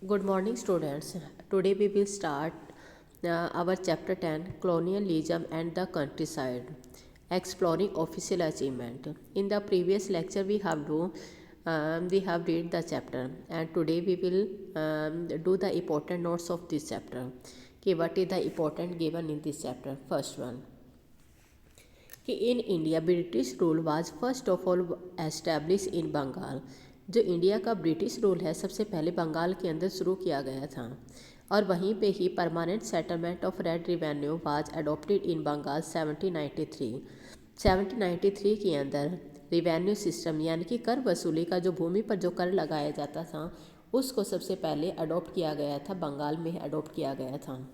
Good morning, students. Today we will start our chapter 10 Colonialism and the Countryside, exploring official achievement. In the previous lecture, we have read the chapter, and today we will do the important notes of this chapter. Okay, what is the important given in this chapter? First one, कि in India British rule was first of all establish in Bengal. जो India का British rule है सबसे पहले बंगाल के अंदर शुरू किया गया था और वहीं पे ही permanent settlement of red revenue was adopted in Bengal 1793 के अंदर रिवेन्यू सिस्टम यानी कि कर वसूली का जो भूमि पर जो कर लगाया जाता था उसको सबसे पहले अडॉप्ट किया गया था, बंगाल में अडॉप्ट किया गया था।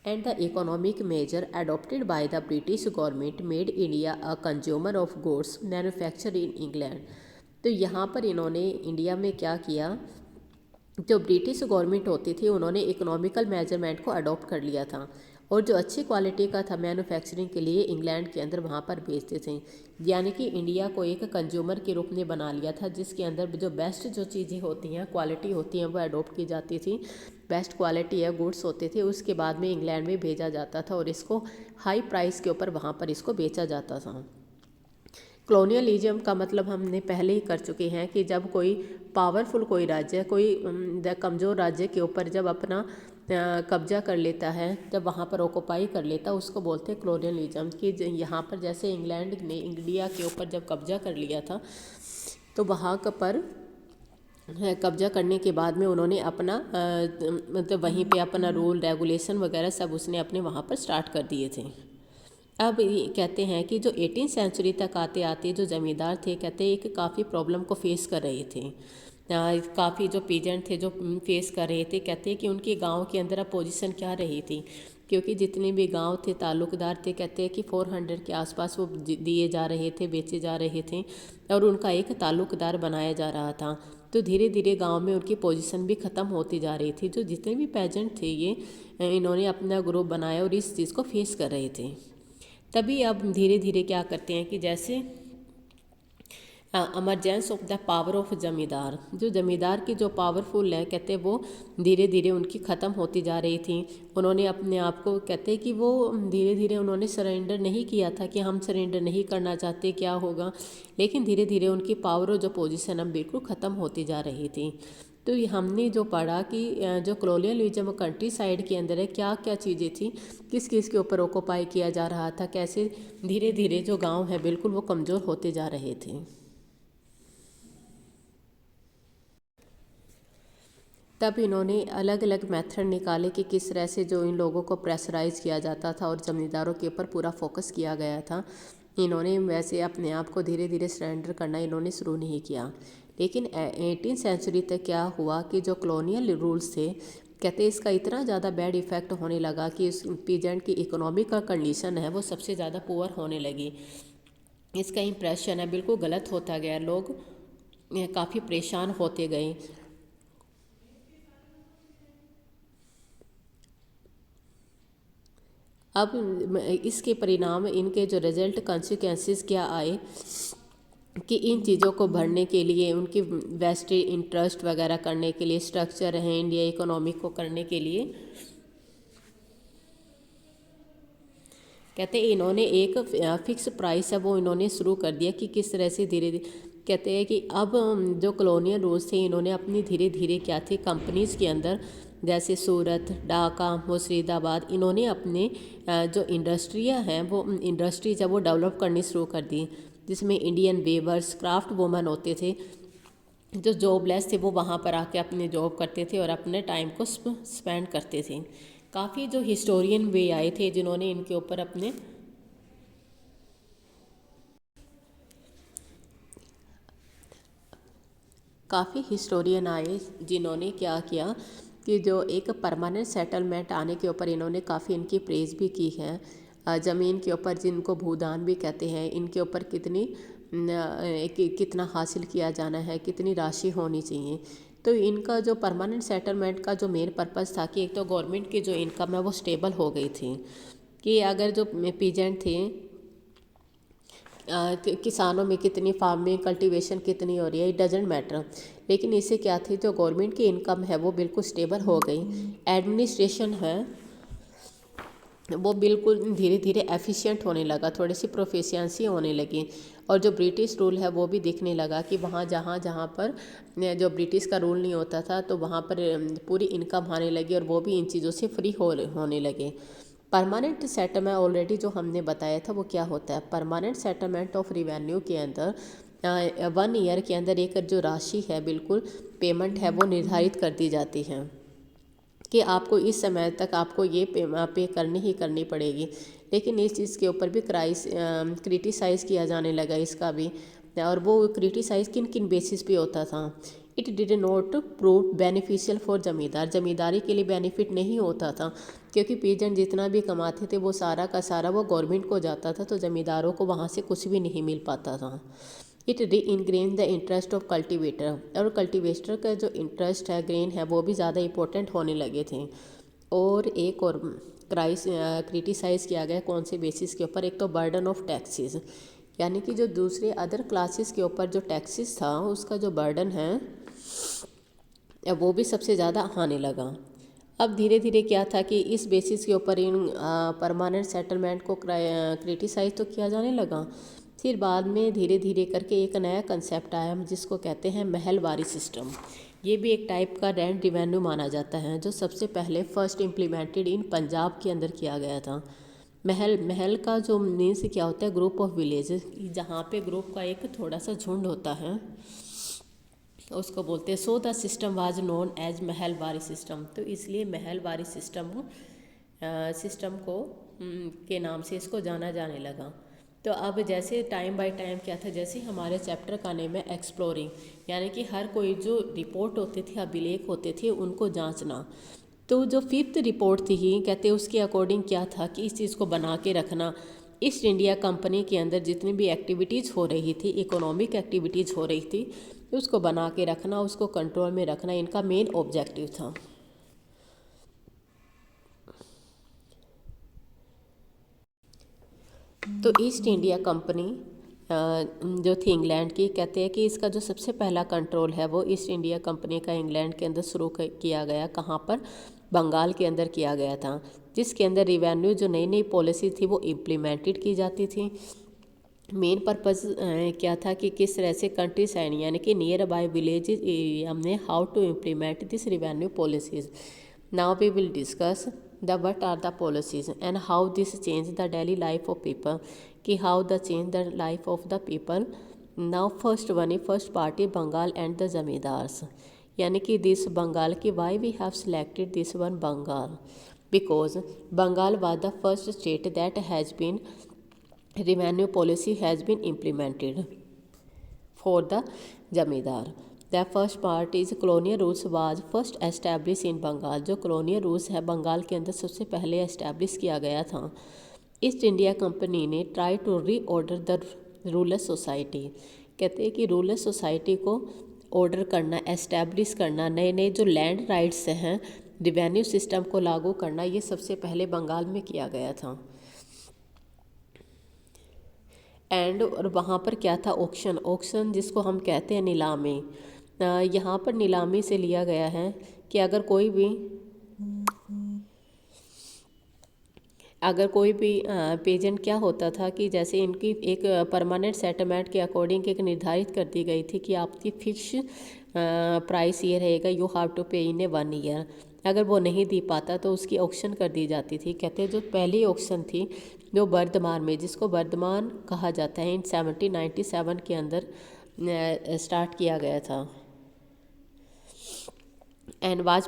And the economic measure adopted by the British government made India a consumer of goods manufactured in England। तो यहाँ पर इन्होंने इंडिया में क्या किया, जो ब्रिटिश गवर्नमेंट होती थी उन्होंने इकोनॉमिकल मेजरमेंट को अडॉप्ट कर लिया था और जो अच्छी क्वालिटी का था मैन्युफैक्चरिंग के लिए इंग्लैंड के अंदर वहाँ पर बेचते थे। यानी कि इंडिया को एक कंज्यूमर के रूप में बना लिया था जिसके अंदर जो बेस्ट जो चीज़ें होती हैं, क्वालिटी होती हैं, वो अडॉप्ट की जाती थी। बेस्ट क्वालिटी है गुड्स होते थे, उसके बाद में इंग्लैंड में भेजा जाता था और इसको हाई प्राइस के ऊपर वहाँ पर इसको बेचा जाता था। कॉलोनियलिज्म का मतलब हमने पहले ही कर चुके हैं कि जब कोई पावरफुल कोई राज्य कोई कमज़ोर राज्य के ऊपर जब अपना कब्जा कर लेता है, जब वहाँ पर ऑक्युपाई कर लेता है, उसको बोलते हैं कॉलोनियलिज्म। कि यहाँ पर जैसे इंग्लैंड ने इंडिया के ऊपर जब कब्जा कर लिया था तो वहाँ पर कब्जा करने के बाद में उन्होंने अपना मतलब वहीं पे अपना रूल रेगुलेशन वगैरह सब उसने अपने वहाँ पर स्टार्ट कर दिए थे। अब ये कहते हैं कि जो 18 सेंचुरी तक आते आते जो ज़मींदार थे, कहते हैं एक काफ़ी प्रॉब्लम को फेस कर रहे थे। काफ़ी जो पीजेंट थे जो फेस कर रहे थे, कहते हैं कि उनके गांव के अंदर अब पोजीशन क्या रही थी, क्योंकि जितने भी गांव थे ताल्लुकदार थे, कहते हैं कि 400 के आसपास वो दिए जा रहे थे, बेचे जा रहे थे और उनका एक ताल्लुकदार बनाया जा रहा था। तो धीरे धीरे गांव में उनकी पोजीशन भी ख़त्म होती जा रही थी। जो जितने भी पेजेंट थे ये इन्होंने अपना ग्रुप बनाया और इस चीज़ को फेस कर रहे थे। तभी अब धीरे धीरे क्या करते हैं कि जैसे emergence of the power of जमींदार, जो जमींदार की जो पावरफुल है, कहते हैं वो धीरे धीरे उनकी ख़त्म होती जा रही थी। उन्होंने अपने आप को, कहते हैं कि वो धीरे धीरे उन्होंने सरेंडर नहीं किया था कि हम सरेंडर नहीं करना चाहते, क्या होगा, लेकिन धीरे धीरे उनकी पावर और जो पोजीशन अब बिल्कुल ख़त्म होती जा रही थी। तो ये हमने जो पढ़ा कि जो कॉलोनियलिज्म कंट्री साइड के अंदर है, क्या क्या चीज़ें थी, किस किस के ऊपर ऑक्युपाई किया जा रहा था, कैसे धीरे धीरे जो गांव है बिल्कुल वो कमज़ोर होते जा रहे थे। तब इन्होंने अलग अलग मेथड निकाले कि किस तरह से जो इन लोगों को प्रेशराइज़ किया जाता था और ज़मींदारों के ऊपर पूरा फोकस किया गया था। इन्होंने वैसे अपने आप को धीरे धीरे सरेंडर करना इन्होंने शुरू नहीं किया। लेकिन 18 सेंचुरी तक क्या हुआ कि जो कॉलोनियल रूल्स थे, कहते हैं इसका इतना ज़्यादा बैड इफ़ेक्ट होने लगा कि इस पीजेंट की इकोनॉमिक का कंडीशन है वो सबसे ज़्यादा पुअर होने लगी। इसका इम्प्रेशन है बिल्कुल गलत होता गया, लोग काफ़ी परेशान होते गए। अब इसके परिणाम, इनके जो रिजल्ट कॉन्सिक्वेंसेस क्या आए कि इन चीज़ों को भरने के लिए, उनकी वेस्टेड इंटरेस्ट वगैरह करने के लिए, स्ट्रक्चर है इंडिया इकोनॉमिक को करने के लिए, कहते हैं इन्होंने एक फिक्स प्राइस है वो इन्होंने शुरू कर दिया कि किस तरह से धीरे धीरे, कहते हैं कि अब जो कॉलोनियल रूल्स थे इन्होंने अपनी धीरे धीरे क्या थी कंपनीज़ के अंदर, जैसे सूरत, ढाका, मुर्शिदाबाद, इन्होंने अपने जो इंडस्ट्रियाँ हैं वो इंडस्ट्रीज है वो डेवलप करनी शुरू कर दी, जिसमें इंडियन वेवर्स, क्राफ्ट वुमन होते थे जो जॉबलेस थे, वो वहाँ पर आके अपनी जॉब करते थे और अपने टाइम को स्पेंड करते थे। काफ़ी जो हिस्टोरियन वे आए थे जिन्होंने इनके ऊपर अपने काफ़ी हिस्टोरियन आए जिन्होंने क्या किया कि जो एक परमानेंट सेटलमेंट आने के ऊपर इन्होंने काफ़ी इनकी प्रेज़ भी की है। ज़मीन के ऊपर जिनको भूदान भी कहते हैं, इनके ऊपर कितना हासिल किया जाना है, कितनी राशि होनी चाहिए। तो इनका जो परमानेंट सेटलमेंट का जो मेन पर्पज़ था कि एक तो गवर्नमेंट की जो इनकम है वो स्टेबल हो गई थी, कि अगर जो पीजेंट थे किसानों में कितनी फार्मिंग कल्टीवेशन कितनी हो रही है, इट डजेंट मैटर। लेकिन इससे क्या थी, जो गवर्नमेंट की इनकम है वो बिल्कुल स्टेबल हो गई, एडमिनिस्ट्रेशन है वो बिल्कुल धीरे धीरे एफिशिएंट होने लगा, थोड़ी सी प्रोफिशिएंसी होने लगी। और जो ब्रिटिश रूल है वो भी दिखने लगा कि वहाँ जहाँ जहाँ पर जो ब्रिटिश का रूल नहीं होता था तो वहाँ पर पूरी इनकम आने लगी और वो भी इन चीज़ों से फ्री होने लगे। परमानेंट सेटलमेंट ऑलरेडी जो हमने बताया था वो क्या होता है। परमानेंट सेटलमेंट ऑफ रिवेन्यू के अंदर 1 ईयर के अंदर एक जो राशि है बिल्कुल पेमेंट है वो निर्धारित कर दी जाती है कि आपको इस समय तक आपको ये पे करनी ही करनी पड़ेगी। लेकिन इस चीज़ के ऊपर भी क्रिटिसाइज़ किया जाने लगा इसका भी। और वो क्रिटिसाइज़ किन किन बेसिस पे होता था। It did not prove beneficial for जमींदार, जमींदारी के लिए बेनिफिट नहीं होता था क्योंकि पीजेंट जितना भी कमाते थे वो सारा का सारा वो गवर्नमेंट को जाता था, तो ज़मींदारों को वहाँ से कुछ भी नहीं मिल पाता था। इट री ingrained the interest of cultivator, और कल्टिवेटर का जो इंटरेस्ट है ग्रेन है वो भी ज़्यादा इंपॉर्टेंट होने लगे थे। और एक और क्रिटिसाइज़ किया गया कौन से बेसिस के ऊपर, एक तो बर्डन ऑफ टैक्सेस, यानी कि जो दूसरे अदर क्लासेस के ऊपर जो टैक्सेस था उसका जो बर्डन है वो भी सबसे ज़्यादा आने लगा। अब धीरे धीरे क्या था कि इस बेसिस के ऊपर इन परमानेंट सेटलमेंट को क्रिटिसाइज तो किया जाने लगा। फिर बाद में धीरे धीरे करके एक नया कंसेप्ट आया जिसको कहते हैं महलवारी सिस्टम। ये भी एक टाइप का रेंट रिवेन्यू माना जाता है जो सबसे पहले फर्स्ट इम्प्लीमेंटेड इन पंजाब के अंदर किया गया था। महल का जो मीन्स क्या होता है, ग्रुप ऑफ विलेजेस, जहाँ पे ग्रुप का एक थोड़ा सा झुंड होता है उसको बोलते हैं। So the system was known as Mahalwari system, तो इसलिए महलवारी सिस्टम को के नाम से इसको जाना जाने लगा। तो अब जैसे टाइम बाय टाइम क्या था, जैसे हमारे चैप्टर का नेम है एक्सप्लोरिंग, यानी कि हर कोई जो रिपोर्ट होते थे अभिलेख होते थे उनको जांचना। तो जो 5th रिपोर्ट थी कहते उसके अकॉर्डिंग क्या था कि इस चीज़ को बना के रखना। ईस्ट इंडिया कंपनी के अंदर जितनी भी एक्टिविटीज़ हो रही थी, इकोनॉमिक एक्टिविटीज़ हो रही थी, उसको बना के रखना, उसको कंट्रोल में रखना इनका मेन ऑब्जेक्टिव था। तो ईस्ट इंडिया कंपनी जो थी इंग्लैंड की, कहते हैं कि इसका जो सबसे पहला कंट्रोल है वो ईस्ट इंडिया कंपनी का इंग्लैंड के अंदर शुरू किया गया। कहाँ पर? बंगाल के अंदर किया गया था, जिसके अंदर रिवेन्यू जो नई नई पॉलिसी थी वो इम्प्लीमेंटेड की जाती थी। मेन पर्पज़ क्या था कि किस तरह से कंट्री साइड यानी कि नियर बाय विलेज एरिया में how to implement this revenue policies. Now we will discuss the what are the policies and how this change the daily life of people, कि how the change the life of the people. Now first party Bengal and the zamindars, यानी कि this Bengal की why we have selected this one Bengal, because Bengal was the first state that has been revenue policy has been implemented for the zamindar. The first part is colonial rules was first established in Bengal. जो colonial rules है बंगाल के अंदर सबसे पहले establish किया गया था। East India company ने try to reorder the rural society, कहते हैं कि रूरल सोसाइटी को ऑर्डर करना, एस्टैब्लिश करना, नए नए जो लैंड राइट्स हैं, रिवेन्यू सिस्टम को लागू करना, ये सबसे पहले बंगाल में किया गया था। एंड और वहाँ पर क्या था, ऑक्शन जिसको हम कहते हैं नीलामी। यहाँ पर नीलामी से लिया गया है कि अगर कोई भी पेजेंट क्या होता था कि जैसे इनकी एक परमानेंट सेटलमेंट के अकॉर्डिंग एक निर्धारित कर दी गई थी कि आपकी फिक्स प्राइस ये रहेगा, यू हैव टू पे इन ए 1 ईयर। अगर वो नहीं दी पाता तो उसकी ऑक्शन कर दी जाती थी। कहते हैं जो पहली ऑक्शन थी जो बर्धमान में, जिसको बर्धमान कहा जाता है, इन 1797 के अंदर स्टार्ट किया गया था and was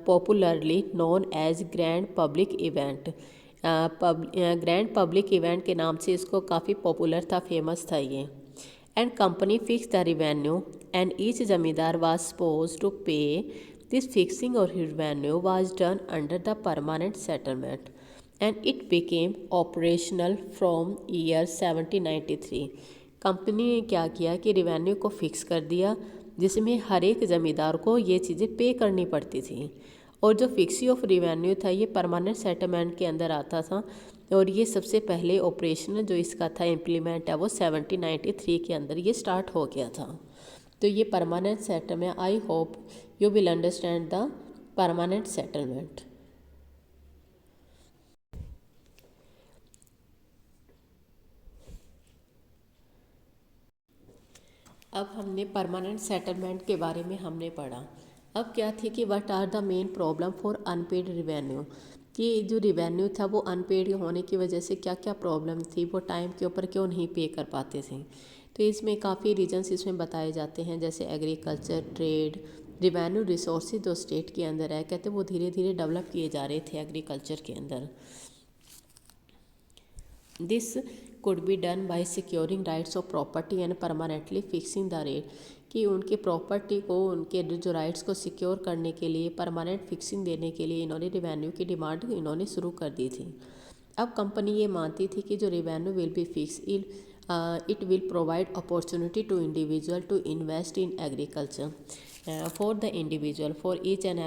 popularly known as grand public event. Grand public event के नाम से इसको काफ़ी पॉपुलर था, फेमस था ये। And company fix the revenue and each जमींदार वाज सपोज टू पे दिस फिक्सिंग और revenue was done under the permanent settlement and it became operational from year 1793। Company ने क्या किया कि रिवेन्यू को फिक्स कर दिया जिसमें हर एक ज़मींदार को ये चीज़ें पे करनी पड़ती थी। और जो फिक्सी ऑफ रिवेन्यू था ये परमानेंट सेटलमेंट के अंदर आता था और ये सबसे पहले ऑपरेशन जो इसका था इम्प्लीमेंट है वो 1793 के अंदर ये स्टार्ट हो गया था। तो ये permanent settlement, I hope you will understand the permanent settlement. अब हमने परमानेंट सेटलमेंट के बारे में हमने पढ़ा। अब क्या थी कि what are the main problem for unpaid revenue, कि जो रिवेन्यू था वो अनपेड होने की वजह से क्या क्या प्रॉब्लम थी, वो टाइम के ऊपर क्यों नहीं पे कर पाते थे। तो इसमें काफ़ी रीजंस इसमें बताए जाते हैं, जैसे एग्रीकल्चर, ट्रेड, रिवेन्यू रिसोर्सेज जो स्टेट के अंदर है, कहते वो धीरे धीरे डेवलप किए जा रहे थे एग्रीकल्चर के अंदर। This could be done by securing rights of property and permanently fixing the rate, कि उनके प्रॉपर्टी को, उनके जो राइट्स को सिक्योर करने के लिए, परमानेंट फिक्सिंग देने के लिए इन्होंने रिवेन्यू की डिमांड इन्होंने शुरू कर दी थी। अब कंपनी ये मानती थी कि जो revenue will be fix, it will provide opportunity to individual to invest in agriculture for the individual, for each and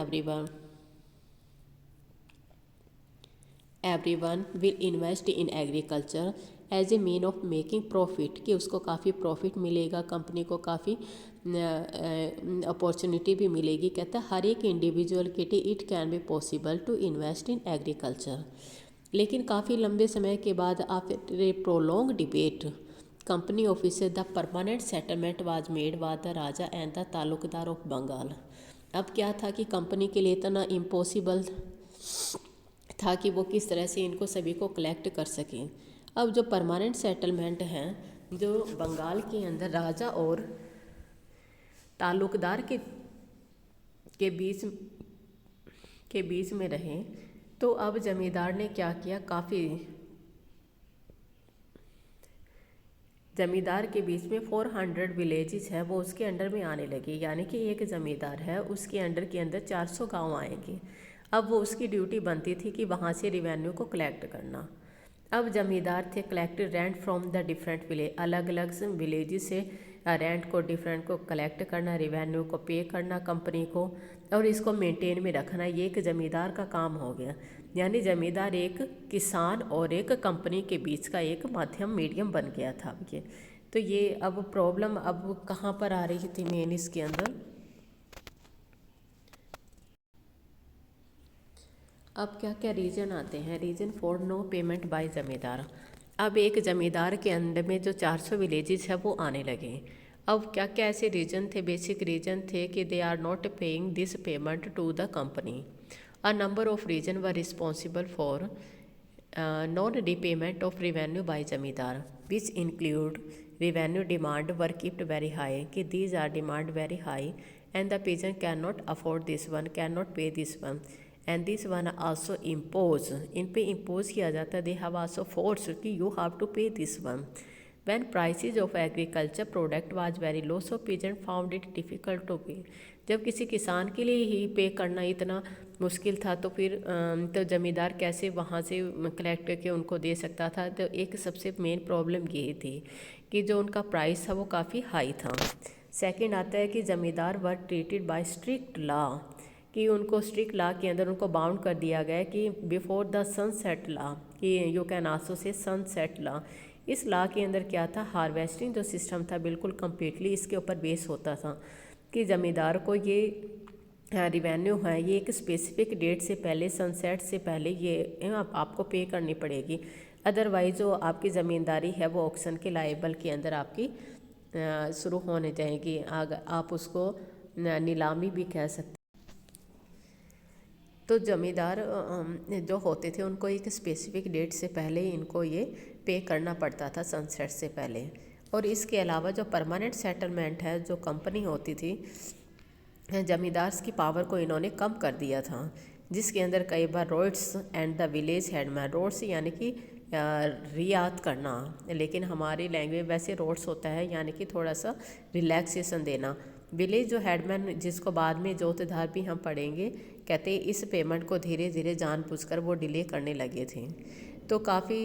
everyone will invest in agriculture as a mean of making profit, कि उसको काफ़ी profit मिलेगा, company को काफ़ी opportunity भी मिलेगी। कहता है हर एक इंडिविजुअल के लिए it can be possible to invest in agriculture. लेकिन काफ़ी लंबे समय के बाद after a prolong debate company officer the permanent settlement was made by the raja and the talukdar of Bengal. अब क्या था कि कंपनी के लिए इतना इम्पॉसिबल था कि वो किस तरह से इनको सभी को कलेक्ट कर सकें। अब जो परमानेंट सेटलमेंट हैं, जो बंगाल के अंदर राजा और तालुकदार के बीच में रहे, तो अब जमींदार ने क्या किया, जमींदार के बीच में 400 विलेजेस है वो उसके अंडर में आने लगे, यानी कि एक ज़मींदार है उसके अंडर के अंदर 400 गांव आएंगे। अब वो उसकी ड्यूटी बनती थी कि वहाँ से रिवेन्यू को कलेक्ट करना। अब जमींदार थे collect rent from the different village, अलग अलग विलेजेस से रेंट को, डिफरेंट को कलेक्ट करना, रिवेन्यू को पे करना कंपनी को, और इसको मेंटेन में रखना, ये एक ज़मींदार का काम हो गया। यानी ज़मींदार एक किसान और एक कंपनी के बीच का एक माध्यम, मीडियम बन गया था अब ये। तो ये अब प्रॉब्लम अब कहाँ पर आ रही थी मेन इसके अंदर। अब क्या क्या रीज़न आते हैं, reason for no payment by zamindar. अब एक ज़मींदार के अंडर में जो 400 विलेजेस है वो आने लगे। अब क्या क्या ऐसे रीज़न थे, बेसिक रीज़न थे कि they are not paying this payment to the company. A number of reason were responsible for non repayment of revenue by zamindar, which include revenue demand were kept very high, कि these are demand very high and the peasant cannot afford this one, cannot pay this one, and this one also impose, इन पे impose किया जाता है, they have also force कि you have to pay this one। when prices of agriculture product was very low so peasant found it difficult to pay, जब किसी किसान के लिए ही पे करना इतना मुश्किल था तो फिर तो ज़मींदार कैसे वहाँ से कलेक्ट करके उनको दे सकता था। तो एक सबसे मेन प्रॉब्लम ये थी कि जो उनका प्राइस था वो काफ़ी हाई था। सेकंड आता है कि ज़मींदार were treated by strict law, कि उनको स्ट्रिक्ट लॉ के अंदर उनको बाउंड कर दिया गया कि बिफोर द सनसेट लॉ, कि you can also say sunset law. इस लॉ के अंदर क्या था, हार्वेस्टिंग जो सिस्टम था बिल्कुल कम्प्लीटली इसके ऊपर बेस होता था कि ज़मींदार को ये रिवेन्यू है ये एक स्पेसिफिक डेट से पहले, सनसेट से पहले ये आपको पे करनी पड़ेगी, अदरवाइज जो आपकी ज़मींदारी है वो ऑक्शन के लायबल के अंदर आपकी शुरू होने जाएगी, आप उसको नीलामी भी कह सकते। तो ज़मींदार जो होते थे उनको एक स्पेसिफिक डेट से पहले इनको ये पे करना पड़ता था, सनसेट से पहले। और इसके अलावा जो परमानेंट सेटलमेंट है, जो कंपनी होती थी, ज़मींदार की पावर को इन्होंने कम कर दिया था, जिसके अंदर कई बार roads and the village headman, roads यानी कि रियात करना, लेकिन हमारी लैंग्वेज वैसे रोड्स होता है यानी कि थोड़ा सा रिलैक्सेशन देना। विलेज जो हेडमैन, जिसको बाद में जोतधार भी हम पढ़ेंगे, कहते इस पेमेंट को धीरे धीरे जानबूझकर वो डिले करने लगे थे। तो काफ़ी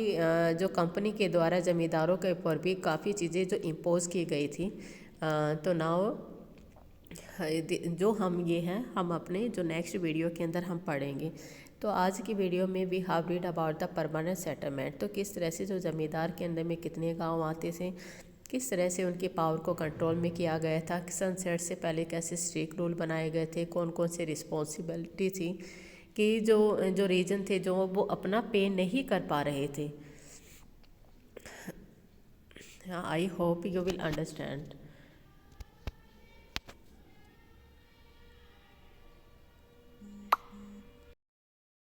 जो कंपनी के द्वारा ज़मींदारों के ऊपर भी काफ़ी चीज़ें जो इम्पोज की गई थी। तो नाउ जो हम ये हैं हम अपने जो नेक्स्ट वीडियो के अंदर हम पढ़ेंगे। तो आज की वीडियो में we have read about the permanent settlement. तो किस तरह से जो ज़मींदार के अंदर में कितने गांव आते थे, किस तरह से उनके पावर को कंट्रोल में किया गया था, सनसेट से पहले कैसे स्ट्रिक्ट रूल बनाए गए थे, कौन कौन से रिस्पॉन्सिबिलिटी थी कि जो जो रीजन थे जो वो अपना पे नहीं कर पा रहे थे। I hope you will understand.